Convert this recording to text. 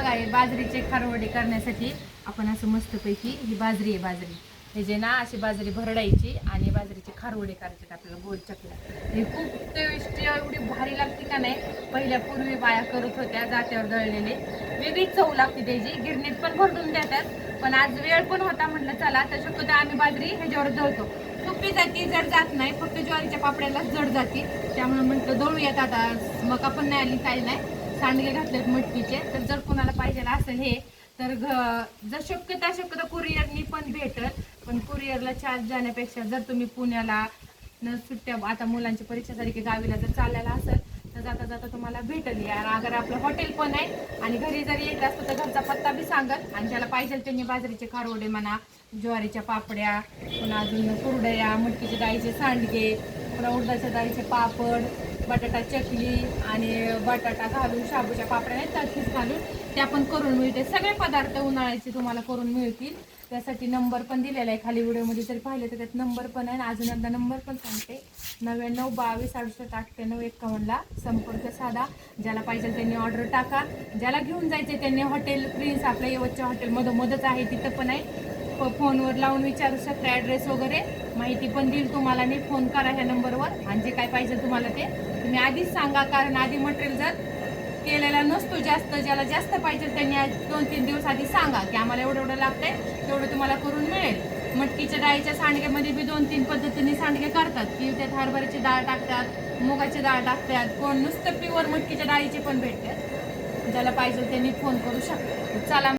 बघा हे बाजरीचे खारवडे करण्यासाठी आपण असं मस्तपैकी ही बाजरी आहे, बाजरी हे जे ना अशी बाजरी भरडायची आणि बाजरीचे खारवडे करायचे आपल्याला गोल चकल्या. हे खूप टेस्टी एवढी भारी लागते का नाही. पहिल्या पूर्वी बाया करत होत्या जात्यावर दळलेले, वेगळीच चव लागते त्याची. गिरणीत पण भरडून देतात, पण आज वेळ पण होता म्हटलं चला तर शक्यतो आम्ही बाजरी ह्याच्यावर दळतो. सोपी जाती, जड जात नाही, फक्त ज्वारीच्या पापड्यालाच जड जाते. त्यामुळे म्हटलं दळूयात आता. मका पण नाही आली, काही नाही. सांडगे घातलेत मटकीचे. तर जर कोणाला पाहिजे असेल हे तर जर शक्यता कुरिअरनी पण भेटत, पण कुरिअरला चार्ज जाण्यापेक्षा जर तुम्ही पुण्याला न सुट्ट्या आता मुलांची परीक्षा सारखी गावीला जर चाललेला असेल तर जाता जाता तुम्हाला भेटेल. यार अगर आपलं हॉटेल पण आहे आणि घरी जर येत असतं तर घरचा पत्ता बी सांगत. आणि ज्याला पाहिजे त्यांनी बाजरीचे खारवडे म्हणा, ज्वारीच्या पापड्या, पुन्हा अजून कुरडया, मटकीच्या डाळीचे सांडगे, पुन्हा उडदाच्या डाळीचे पापड, बटाटा चकली आणि बटाटा घालून शाबूच्या पापड्या नाही तर खीस घालून त्या पण करून मिळते. सगळे पदार्थ उन्हाळ्याचे तुम्हाला करून मिळतील. त्यासाठी नंबर पण दिलेला आहे खाली व्हिडिओमध्ये, जर पाहिलं तर त्यात नंबर पण आहे. अजून एकदा नंबर पण सांगते, 99 22 68 91 51ला संपर्क साधा. ज्याला पाहिजे त्यांनी ऑर्डर टाका. ज्याला घेऊन जायचे त्यांनी हॉटेल प्रिन्स आपल्या येवतच्या हॉटेल मधोमधच आहे, तिथं पण आहे. फोनवर लावून विचारू शकता, ॲड्रेस वगैरे माहिती पण देईल तुम्हाला. मी फोन करा ह्या नंबरवर आणि जे काय पाहिजे तुम्हाला ते तुम्ही आधीच सांगा, कारण आधी मटेरियल जर केलेला नसतो जास्त, ज्याला जास्त पाहिजे त्यांनी 2-3 दिवस आधी सांगा की आम्हाला एवढं एवढं लागतंय, तेवढं तुम्हाला करून मिळेल. मटकीच्या डाळीच्या सांडग्यामध्ये बी 2-3 पद्धतीने सांडगे करतात, की त्यात हरभऱ्याची डाळ टाकतात, मुगाची डाळ टाकतात, कोण नुसतं प्युअर मटकीच्या डाळीचे पण भेटतात. ज्याला पाहिजे त्यांनी फोन करू शकतात. चला